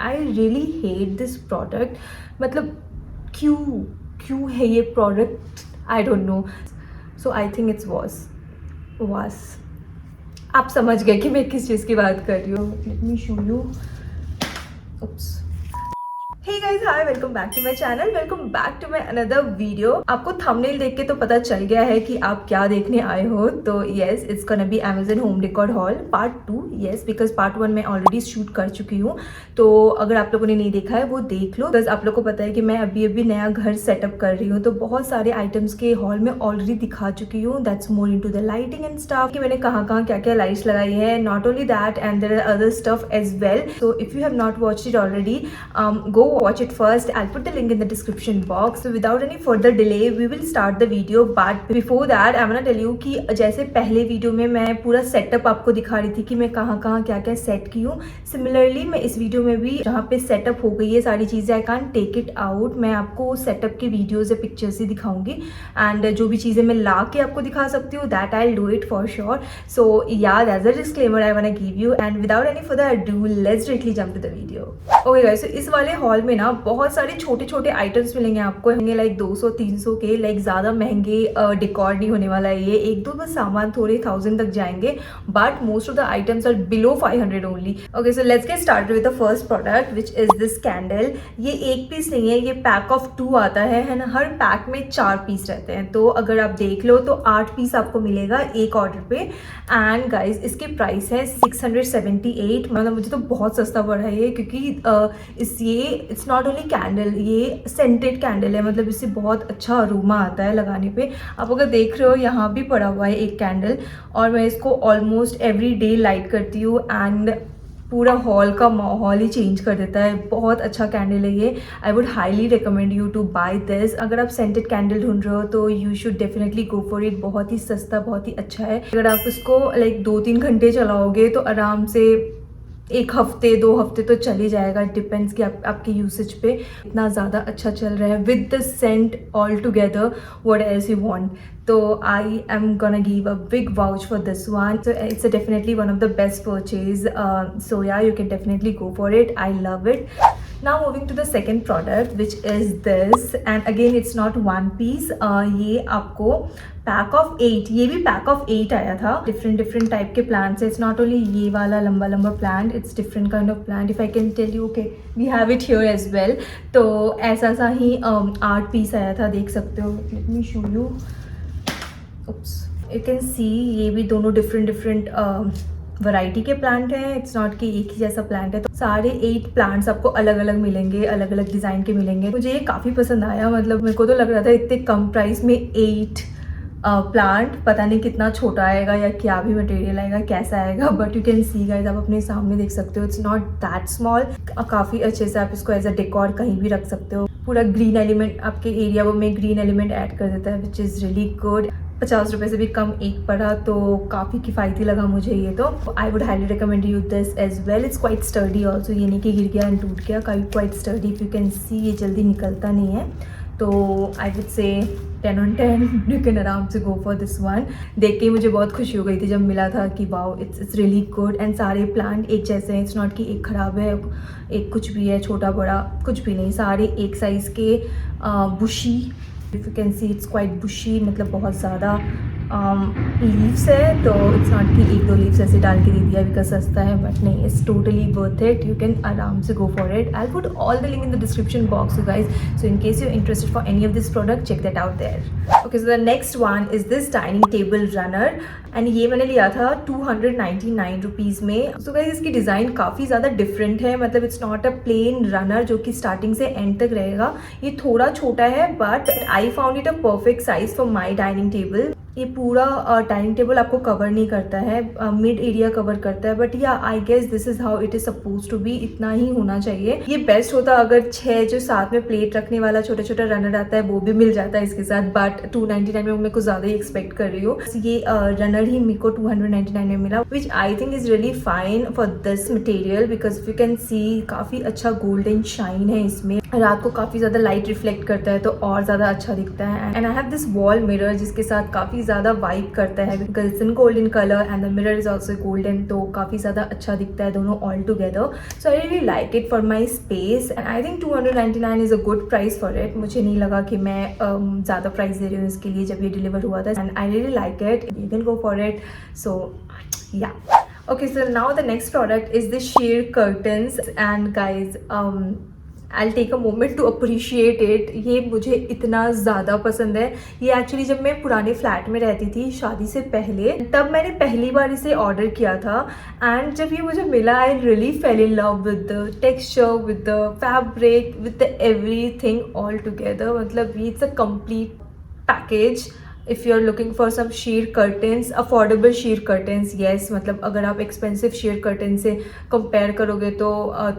I really hate this product. मतलब क्यों क्यों है ये product, I don't know. So I think it's worse. आप समझ गए कि मैं किस चीज़ की बात कर रही हूँ. Let me show you. Oops. Hey guys, hi, welcome back to my channel. Welcome back to my another video. आपको thumbnail देख के तो पता चल गया है कि आप क्या देखने आए हो. तो yes, it's gonna be Amazon Home Decor Haul Part 2. Yes, because Part 1 मैं already shoot कर चुकी हूँ. तो अगर आप लोगों ने नहीं देखा है वो देख लो. बस आप लोगों को पता है कि मैं अभी नया घर सेटअप कर रही हूँ, तो बहुत सारे आइटम्स के हॉल में ऑलरेडी दिखा चुकी हूँ. That's more into the lighting and stuff कि मैंने कहाँ क्या क्या लाइट्स लगाई है. Not only that, and there are other stuff as well. So if you have not watched it already, go watch it first. I'll put the link in the description box. So without any further delay, we will start the video. But before that, I'm gonna tell you कि जैसे पहले video में मैं पूरा setup आपको दिखा रही थी कि मैं कहाँ क्या क्या सेट की हूँ. सिमिलरली मैं इस वीडियो में भी जहाँ पे सेटअप हो गई है सारी चीज़ें, I can't take it out. मैं आपको सेटअप के वीडियोज या पिक्चर्स ही दिखाऊंगी. एंड जो भी चीज़ें मैं ला के आपको दिखा सकती हूँ, that I do it for sure. So yeah that's a disclaimer I want to give you. And without any further ado, let's directly jump to the video. Okay guys, so इस वाले हॉल में ना बहुत सारे छोटे छोटे items मिलेंगे आपको. लाइक 200-300 के, लाइक ज़्यादा महंगे डिकॉर नहीं होने वाला है ये. एक दो बस सामान थोड़े 1000 तक जाएंगे, but most of the items are below 500 only. Okay, so let's get started with the first product which is this candle. ये एक पीस नहीं है, ये पैक ऑफ 2 आता है ना. हर पैक में 4 पीस रहते हैं. तो अगर आप देख लो तो 8 पीस आपको मिलेगा एक ऑर्डर पे. एंड गाइज इसकी प्राइस है 678. मतलब मुझे तो बहुत सस्ता पड़ा है ये, क्योंकि इट्स नॉट ओनली कैंडल, ये सेंटेड कैंडल है. मतलब इससे बहुत अच्छा अरोमा आता है लगाने पे. आप अगर देख रहे हो यहाँ भी पड़ा हुआ है एक कैंडल, और मैं इसको ऑलमोस्ट एवरी डे लाइट करती हूँ. एंड पूरा हॉल का माहौल ही चेंज कर देता है. बहुत अच्छा कैंडल है ये. I would highly recommend you to buy this. अगर आप सेंटेड कैंडल ढूंढ रहे हो तो you should definitely go for it. बहुत ही सस्ता, बहुत ही अच्छा है. अगर आप इसको लाइक 2-3 घंटे चलाओगे तो आराम से 1 हफ्ते 2 हफ्ते तो चल ही जाएगा. डिपेंड्स कि आपके यूसेज पे. इतना ज़्यादा अच्छा चल रहा है with the set all together. What else you want. तो I am gonna give a big vouch for this one. So it's definitely one of the best purchase. So yeah you can definitely go for it. I love it. Now moving to the second product which is this, and again it's not one piece. ये आपको pack of 8, ये भी pack of 8 आया था. Different type के plants है. It's not only ये वाला लंबा plant, it's different kind of plant. If I can tell you, okay, we have it here as well. तो ऐसा सा ही 8 पीस आया था, देख सकते हो. Let me show you. Oops, you can see ये भी दोनों डिफरेंट वैरायटी के प्लांट हैं. इट्स नॉट कि एक ही जैसा प्लांट है. तो सारे 8 प्लांट्स आपको अलग अलग मिलेंगे, अलग अलग डिज़ाइन के मिलेंगे. मुझे ये काफ़ी पसंद आया. मतलब मेरे को तो लग रहा था इतने कम प्राइस में 8 प्लांट, पता नहीं कितना छोटा आएगा या क्या भी मटेरियल आएगा, कैसा आएगा. But you can see guys, आप अपने सामने देख सकते हो. It's not that small. काफ़ी अच्छे से आप इसको एज अ डेकोर कहीं भी रख सकते हो. पूरा ग्रीन एलिमेंट आपके एरिया में ग्रीन एलिमेंट ऐड कर देता है, विच इज़ रियली गुड. 50 रुपये से भी कम एक पड़ा, तो काफ़ी किफ़ायती लगा मुझे ये. तो I would highly recommend you this as well. It's quite sturdy also. ये नहीं कि गिर गया एंड टूट गया. Quite sturdy. If you can see, ये जल्दी निकलता नहीं है. तो आई वुड से 10 on 10. यू कैन आराम से गो फॉर दिस वन. देख के ही मुझे बहुत खुशी हो गई थी जब मिला था कि wow, it's really good. And सारे प्लांट एक जैसे हैं. इट्स नॉट कि एक ख़राब है, एक कुछ भी है, छोटा बड़ा कुछ भी नहीं. सारे एक साइज़ के bushy. If you can see it's quite bushy. मतलब बहुत ज़्यादा लीव्स है. तो इट्स नॉट कि 1-2 लीव्स ऐसे डाल के दे दिया बिकॉज सस्ता है, बट नहीं, it's totally worth it. You can आराम से go for it. I put all the link in the description box guys. So in case you interested for any of this product, check that out there. Okay, so the next one is this dining table runner. And ये मैंने लिया था 299 rupees में. So guys इसकी design काफ़ी ज़्यादा different है. मतलब it's not a plain runner जो कि स्टार्टिंग से एंड तक रहेगा. ये थोड़ा छोटा है, but I found it a perfect size for my dining table. ये पूरा डाइनिंग टेबल आपको कवर नहीं करता है, मिड एरिया कवर करता है. But yeah I guess this is how it is suppose to be. इतना ही होना चाहिए. ये बेस्ट होता अगर 6 जो साथ में प्लेट रखने वाला छोटा छोटा रनर आता है वो भी मिल जाता है इसके साथ. बट 299 में मैं कुछ ज़्यादा ही एक्सपेक्ट कर रही हूँ. ये रनर ही मेरे को 299 में मिला, which I think is really fine for this material. Because you can see काफ़ी अच्छा गोल्डन शाइन है इसमें. रात को काफ़ी ज़्यादा लाइट रिफ्लेक्ट करता है तो और ज़्यादा अच्छा दिखता है। And I have this wall mirror जिसके साथ काफ़ी ज़्यादा वाइब करता है because it's in golden colour and the mirror is also golden, तो काफ़ी ज़्यादा अच्छा दिखता है दोनों all together. So I really like it for my space and I think 299 is a good price for it. मुझे नहीं लगा कि मैं ज़्यादा प्राइस दे रही हूँ इसके लिए जब ये डिलीवर हुआ था, and I really like it, you can go for it. So yeah okay, so now the next product is the sheer curtains and guys I'll take a moment to appreciate it। ये मुझे इतना ज़्यादा पसंद है। ये actually जब मैं पुराने फ्लैट में रहती थी शादी से पहले, तब मैंने पहली बार इसे ऑर्डर किया था एंड जब ये मुझे मिला I really fell in love with the texture, with the fabric, with the everything all together. मतलब it's a complete package. If you are looking for some sheer curtains, affordable sheer curtains, yes, मतलब अगर आप expensive sheer curtain से compare करोगे तो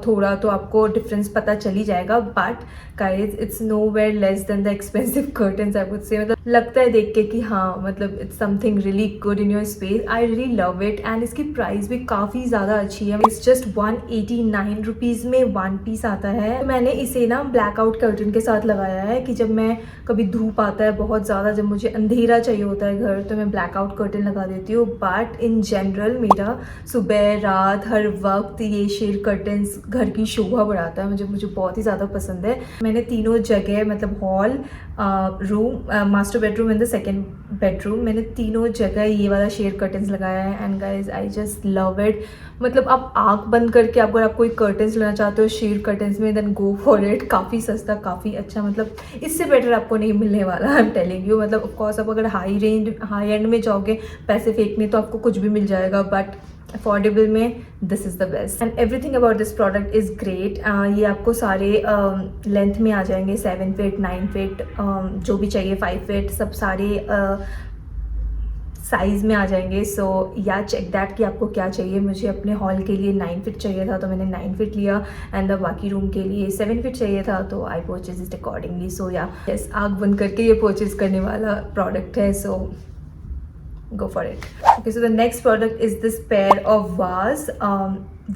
थोड़ा तो आपको डिफरेंस पता चल ही जाएगा, but guys it's no where less than the expensive curtains I would say. मतलब लगता है देख के कि हाँ मतलब it's something really good in your space. I really love it and इसकी प्राइस भी काफ़ी ज़्यादा अच्छी है। इट्स जस्ट 189 रुपीज़ में 1 पीस आता है। तो मैंने इसे ना ब्लैकआउट कर्टन के साथ लगाया है कि जब मैं कभी धूप आता है बहुत ज़्यादा, जब मुझे अंधेरा चाहिए होता है घर, तो मैं ब्लैकआउट कर्टन लगा देती हूँ। बट इन जनरल मेरा सुबह रात हर वक्त ये शेड कर्टन्स घर की शोभा बढ़ाता है। मुझे बहुत ही ज़्यादा पसंद है। मैंने तीनों जगह मतलब hall, room, master bedroom and the second bedroom, मैंने तीनों जगह ये वाला शेड कर्टन्स लगाया है and guys I just love it. मतलब आप आँख बंद करके अगर आप कोई कर्टन्स लेना चाहते हो शेड कर्टन्स में, देन गो फॉर इट। काफ़ी सस्ता, काफ़ी अच्छा, मतलब इससे बेटर आपको नहीं मिलने वाला, आई एम टेलिंग यू। मतलब ऑफकोर्स आप अगर हाई एंड में जाओगे पैसे फेंकने तो आपको कुछ भी मिल जाएगा, बट अफोर्डेबल में this is the best and everything about this product is great. ये आपको सारे लेंथ में आ जाएंगे, 7 फीट, 9 फीट, जो भी चाहिए, 5 फीट, सब सारे साइज़ में आ जाएंगे। सो या चेक दैट कि आपको क्या चाहिए। मुझे अपने हॉल के लिए 9 फीट चाहिए था तो मैंने 9 फीट लिया एंड द बाकी रूम के लिए 7 फीट चाहिए था तो आई परचेज इट अकॉर्डिंगली। सो या यस, आँख बंद करके ये परचेज करने वाला प्रोडक्ट है, सो go for it. Okay, so the next product is this pair of vase.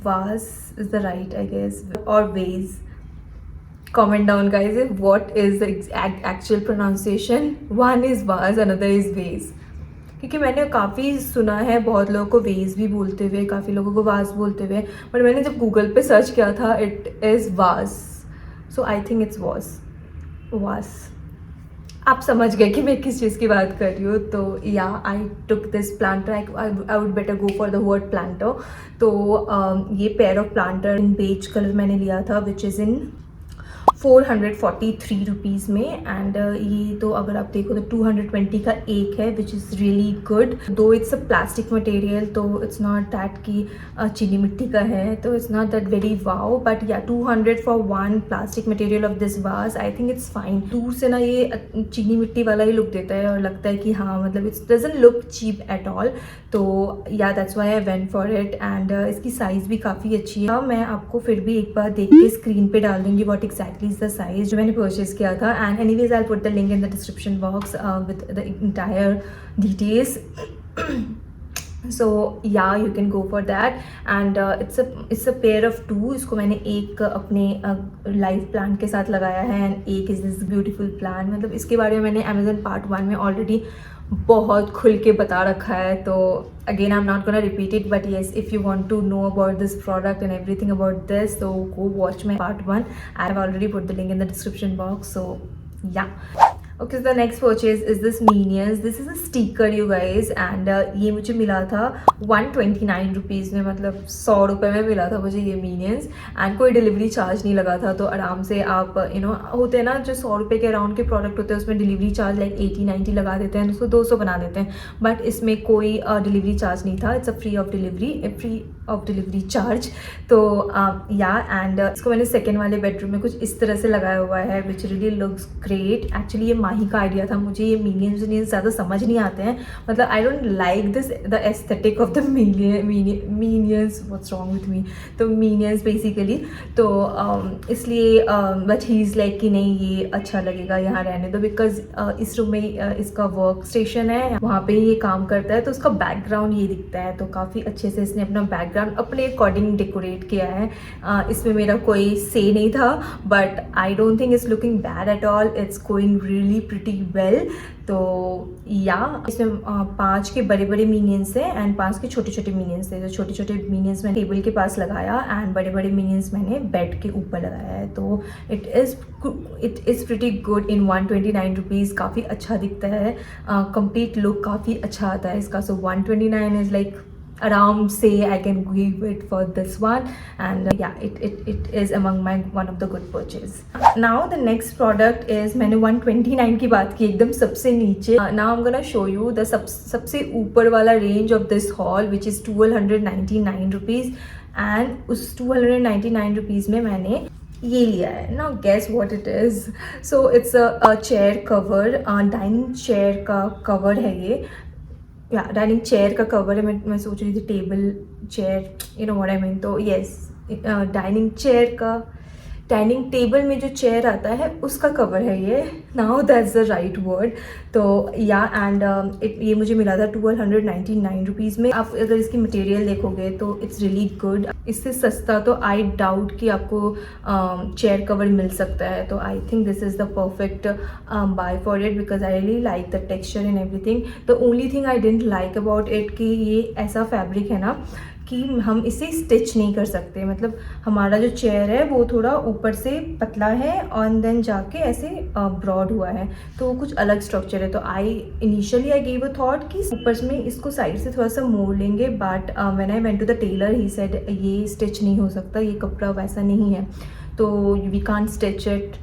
Vase is the right, I guess, or vase. Comment down guys if what is the actual pronunciation. One is vase, another is vase. क्योंकि मैंने काफ़ी सुना है बहुत लोगों को veg भी बोलते हुए, काफ़ी लोगों को वाज बोलते हुए, बट मैंने जब गूगल पे सर्च किया था it is was, so I think it's was. आप समझ गए कि मैं किस चीज़ की बात कर रही हूँ। तो yeah I took this planter, I would better go for the word planter. तो ये pair of planter in beige colour मैंने लिया था विच इज़ इन 443 रुपीज़ में एंड ये तो अगर आप देखो तो 220 का एक है विच इज़ रियली गुड। दो इट्स अ प्लास्टिक मटेरियल तो इट्स नॉट दैट कि चीनी मिट्टी का है, तो it's not that very wow, but या 200 for one plastic material of this was, I think it's fine. दूर से ना ये चीनी मिट्टी वाला ही लुक देता है और लगता है कि हाँ मतलब it's doesn't look cheap at all. तो yeah that's why I went for it and इसकी साइज़ भी काफ़ी अच्छी है। मैं आपको फिर भी एक बार देख के स्क्रीन पे डाल दूँगी what exactly is the size जो मैंने परचेज किया था and anyways I put the link in the description box with the entire details. So yeah you can go for that and it's a pair of 2। इसको मैंने एक अपने live plant के साथ लगाया है एंड एक इज़ दिस ब्यूटीफुल प्लांट। मतलब इसके बारे में मैंने अमेजन पार्ट 1 में ऑलरेडी बहुत खुल के बता रखा है, तो again I am not gonna repeat it, but yes if you want to know about this product and everything about this तो go watch my part 1। I have already put the link in the description box. So yeah okay, the next purchase is this minions. This is a sticker you guys and ये मुझे मिला था 129 rupees में, मतलब 100 रुपये में मिला था मुझे ये मीनियंस एंड कोई डिलीवरी चार्ज नहीं लगा था। तो आराम से आप होते हैं ना जो 100 रुपये के अराउंड के प्रोडक्ट होते हैं उसमें डिलीवरी चार्ज लाइक 80-90 लगा देते हैं, उसको 200 बना देते हैं, बट इसमें कोई डिलीवरी चार्ज नहीं था। It's a free of delivery charge. तो या एंड इसको मैंने सेकेंड वाले बेडरूम में कुछ इस तरह से लगाया हुआ है which really looks great. Actually ये माही का आइडिया था, मुझे ये मीनियंस ज़्यादा समझ नहीं आते हैं, मतलब I don't like this the aesthetic of the minions, what's wrong with me, तो मीनियंस बेसिकली। तो इसलिए बट ही इज़ लाइक कि नहीं ये अच्छा लगेगा यहाँ रहने दो, बिकॉज इस रूम में इसका वर्क स्टेशन है, वहाँ पे ये काम करता है, तो उसका बैकग्राउंड ये दिखता है, तो काफ़ी अच्छे से इसने अपना बैकग्राउंड बैकग्राउंड अपने अकॉर्डिंग डेकोरेट किया है। इसमें मेरा कोई से नहीं था, but I don't think it's looking bad at all, it's going really pretty well. तो या इसमें 5 के बड़े बड़े मीनियंस हैं एंड 5 के छोटे छोटे मीनियंस थे। जो छोटे छोटे मीनियंस मैंने टेबल के पास लगाया एंड बड़े बड़े मीनियंस मैंने बेड के ऊपर लगाया है। तो it is pretty good in 129 rupees. काफ़ी अच्छा दिखता है, कंप्लीट लुक काफ़ी अच्छा आता है इसका। सो 129 is like around say I can give it for this one, and yeah, it is among my one of the good purchase. Now the next product is, मैंने 129 की बात की एकदम सबसे नीचे। Now I'm gonna show you the सबसे ऊपर वाला range of this haul which is 1299 rupees, and उस 299 rupees में मैंने ये लिया है। Now guess what it is. So it's a chair cover, dining chair का कवर है ये। या डाइनिंग चेयर का कवर है। मैं सोच रही थी table chair, you know what I mean. तो येस, डाइनिंग चेयर का, डाइनिंग टेबल में जो चेयर आता है उसका कवर है ये। Now that's the right word. तो या एंड ये मुझे मिला था 1299 रुपीज़ में। आप अगर इसकी मटेरियल देखोगे तो इट्स रियली गुड। इससे सस्ता तो आई डाउट कि आपको चेयर कवर मिल सकता है। तो I think this is the perfect buy for it, because I really like the texture and everything. The only thing I didn't like about it कि ये ऐसा फैब्रिक है ना कि हम इसे स्टिच नहीं कर सकते। मतलब हमारा जो चेयर है वो थोड़ा ऊपर से पतला है और देन जाके ऐसे ब्रॉड हुआ है, तो कुछ अलग स्ट्रक्चर है। तो आई गिव अ थॉट कि ऊपर में इसको साइड से थोड़ा सा मोड़ लेंगे, but when I went to the tailor he said ये स्टिच नहीं हो सकता, ये कपड़ा वैसा नहीं है, तो we can't stitch it,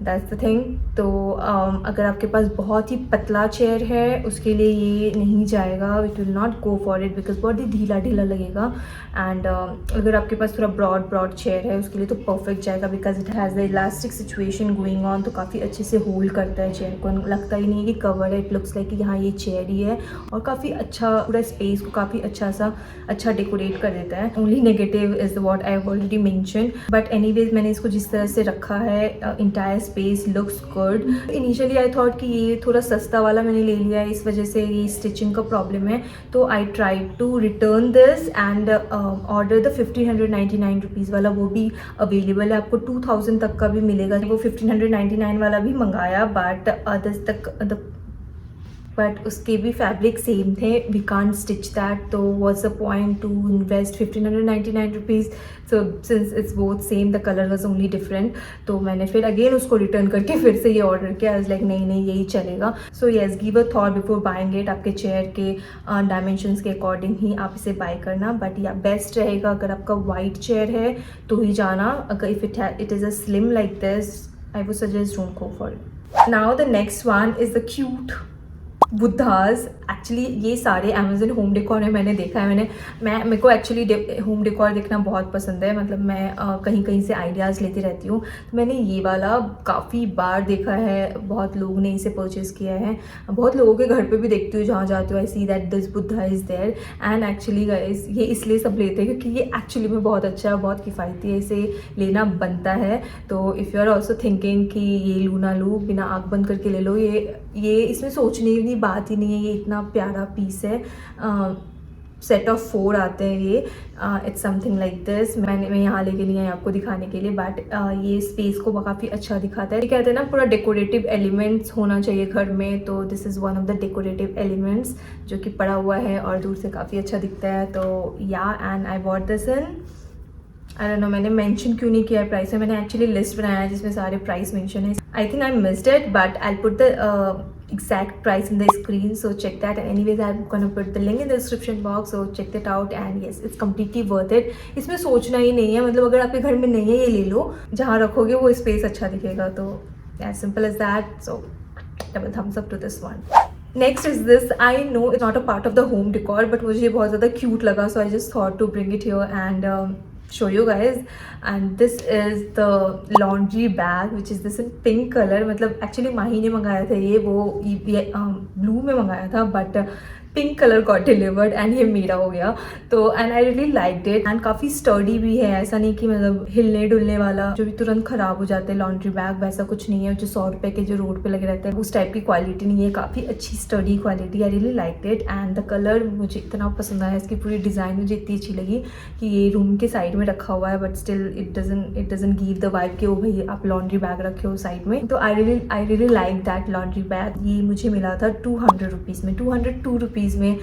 that's the thing. तो अगर आपके पास बहुत ही पतला चेयर है उसके लिए ये नहीं जाएगा, it will not go for it, because बहुत ही ढीला ढीला लगेगा। एंड अगर आपके पास थोड़ा ब्रॉड चेयर है उसके लिए तो परफेक्ट जाएगा, because it has the elastic situation going on. तो काफ़ी अच्छे से होल्ड करता है चेयर को, लगता ही नहीं है कि कवर है, इट लुक्स लाइक कि यहाँ ये चेयर ही है। और काफ़ी अच्छा पूरा स्पेस को काफ़ी अच्छा डेकोरेट कर देता है। Only negative is what I have already mention, but anyways मैंने इसको जिस तरह से रखा है, entire space looks good. Initially I thought कि ये थोड़ा सस्ता वाला मैंने ले लिया है, इस वजह से ये स्टिचिंग का प्रॉब्लम है। तो I try to return this and order the 1599 rupees वाला, वो भी अवेलेबल है, आपको 2000 तक का भी मिलेगा। वो 1599 वाला भी मंगाया, बट अदर्स तक बट उसके भी फैब्रिक सेम थे, वी कांट स्टिच दैट, तो what's the point two invest 1599 rupees. So since it's both same, the colour was only different. तो मैंने फिर अगेन उसको रिटर्न करके फिर से ये ऑर्डर किया। आई वाज लाइक नहीं यही चलेगा। So yes, give a thought before buying it. आपके चेयर के डायमेंशंस के अकॉर्डिंग ही आप इसे बाय करना, बट या बेस्ट रहेगा अगर आपका वाइट चेयर है तो ही जाना। अगर if it is a slim like this, I would suggest don't go for it. Now the next one is the cute Buddhas. Actually ये सारे अमेजन होम डेकोर में मैंने देखा है। मेरे को एक्चुअली होम डेकोर देखना बहुत पसंद है, मतलब मैं कहीं से आइडियाज़ लेती रहती हूँ। तो मैंने ये वाला काफ़ी बार देखा है, बहुत लोगों ने इसे परचेज़ किया है, बहुत लोगों के घर पे भी देखती हूँ जहाँ जाती हूँ। I see that this Buddha is there, and actually guys ये इसलिए सब लेते हैं क्योंकि ये एक्चुअली में बहुत अच्छा है, बहुत किफ़ायती है, इसे लेना बनता है। तो if you are also thinking कि ये लूँ ना लूँ, बिना आँख बंद करके ले लो, ये इसमें सोचने की बात ही नहीं है। ये इतना प्यारा पीस है, सेट ऑफ 4 आते हैं ये। It's something like this. मैं यहाँ लेके नहीं आई आपको दिखाने के लिए, बट ये स्पेस को काफ़ी अच्छा दिखाता है। ये कहते हैं ना पूरा डेकोरेटिव एलिमेंट्स होना चाहिए घर में, तो this is one of the decorative elements जो कि पड़ा हुआ है और दूर से काफ़ी अच्छा दिखता है। तो या and I bought this in, I don't no मैंने मेंशन क्यों नहीं किया है प्राइस में। मैंने एक्चुअली लिस्ट बनाया है जिसमें सारे प्राइस मेंशन है। आई think I missed it, but I put the exact price in the screen, so check that. And anyways, I'm gonna put the link in the description box, so check that out. And yes, it's completely worth it. इसमें सोचना ही नहीं है, मतलब अगर आपके घर में नहीं है ये ले लो, जहाँ रखोगे वो स्पेस अच्छा दिखेगा। तो as simple as that. So double thumbs up to this one. Next is this. I know it's not a part of the home decor, but मुझे बहुत ज़्यादा cute लगा, so I just thought to bring it here and show you guys. And this is the laundry bag which is this in pink color. मतलब actually माही ने मंगाया था ये, वो ब्लू में मंगाया था, but pink colour got delivered and ये मेरा हो गया। तो and I really liked it and काफ़ी स्टर्डी भी है, ऐसा नहीं कि मतलब हिलने डुलने वाला जो भी तुरंत खराब हो जाते हैं लॉन्ड्री बैग, वैसा कुछ नहीं है जो 100 रुपये के जो रोड पे लगे रहते हैं उस टाइप की क्वालिटी नहीं है, काफ़ी अच्छी study quality. I really liked it and the colour मुझे इतना पसंद आया, इसकी पूरी डिज़ाइन मुझे इतनी अच्छी लगी कि ये रूम के साइड में रखा हुआ है but still it doesn't give the vibe कि ओ भाई आप लॉन्ड्री बैग रखे हो साइड में। तो आई really like that laundry bag. ये मुझे मिला था 200 रुपीज़ में, 202 रुपीज़ में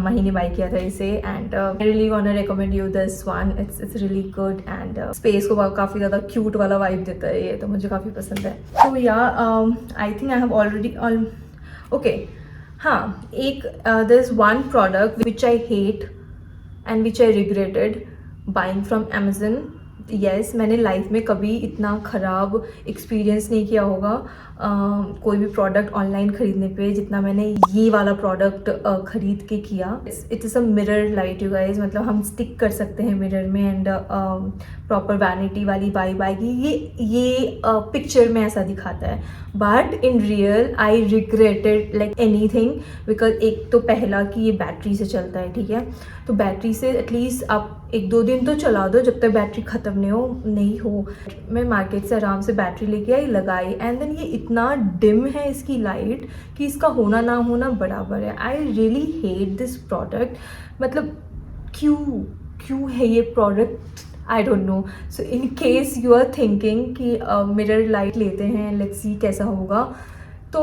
महीने बाई किया था इसे and I really want to recommend you this one. It's really good and space को काफ़ी ज़्यादा क्यूट वाला वाइब देता है ये, तो मुझे काफ़ी पसंद है। तो yeah I think I have already okay हाँ, एक there is one product which I hate and which I regretted buying from Amazon. Yes, मैंने लाइफ में कभी इतना ख़राब एक्सपीरियंस नहीं किया होगा कोई भी प्रोडक्ट ऑनलाइन ख़रीदने पे जितना मैंने ये वाला प्रोडक्ट ख़रीद के किया। It is a mirror light you guys, मतलब हम स्टिक कर सकते हैं मिरर में एंड प्रॉपर वैनिटी वाली वाइब आएगी। ये पिक्चर में ऐसा दिखाता है but in real I regretted like anything because एक तो पहला कि ये बैटरी से चलता है, ठीक है, तो बैटरी से एटलीस्ट आप 1-2 दिन तो चला दो जब तक बैटरी ख़त्म नहीं हो। मैं मार्केट से आराम से बैटरी लेके आई, लगाई एंड देन ये इतना डिम है इसकी लाइट कि इसका होना ना होना बराबर है। I really hate this product, मतलब क्यों है ये product, I don't know. So in case you are thinking कि मिरर लाइट लेते हैं, लेट्स सी कैसा होगा, तो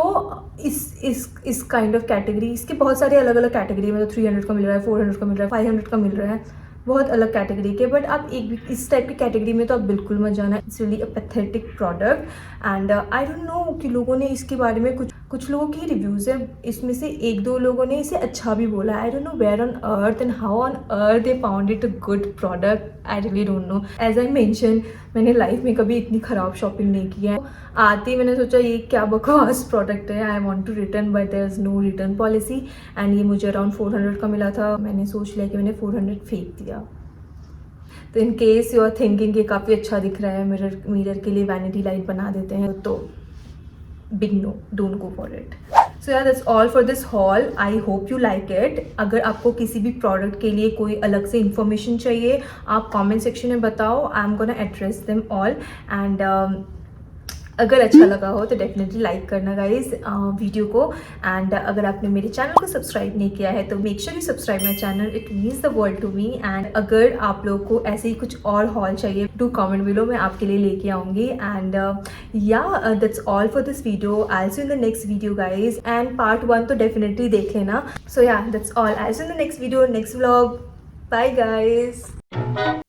इस काइंड ऑफ कैटेगरी, इसके बहुत सारे अलग अलग कैटेगरी, मतलब 300 का मिल रहा है, 400 का मिल रहा है, 500 का मिल रहा है, बहुत अलग कैटेगरी के। बट आप एक इस टाइप की कैटेगरी में तो आप बिल्कुल मत जाना। It's really a pathetic product and I don't no कि लोगों ने इसके बारे में कुछ लोगों की रिव्यूज़ है, इसमें से 1-2 लोगों ने इसे अच्छा भी बोला। I don't know where on earth and how on earth they found it a good product. I really don't know. As I mention, मैंने लाइफ में कभी इतनी ख़राब शॉपिंग नहीं की है। आते ही मैंने सोचा ये क्या बकवास प्रोडक्ट है, I want to return but there is no return policy and ये मुझे अराउंड 400 का मिला था। मैंने सोच लिया कि मैंने 400 फेंक दिया। तो in case you are thinking कि काफ़ी अच्छा दिख रहा है, मिरर के लिए वैनिटी लाइट बना देते हैं, तो big no, don't go for it. So यार that's all for this haul. I hope you like it. अगर आपको किसी भी प्रोडक्ट के लिए कोई अलग से इन्फॉर्मेशन चाहिए आप कमेंट सेक्शन में बताओ, आई am gonna address them all and अगर अच्छा लगा हो तो डेफिनेटली लाइक करना गाइज वीडियो को। एंड अगर आपने मेरे चैनल को सब्सक्राइब नहीं किया है तो make sure you subscribe my channel, it means the world to me. And अगर आप लोग को ऐसे ही कुछ और हॉल चाहिए डू कमेंट बिलो, मैं आपके लिए लेके आऊँगी। And yeah that's all for this video. I see in the next video guys and part 1 तो डेफिनेटली देख लेना। So yeah that's all, I see in the next video, next vlog. Bye guys.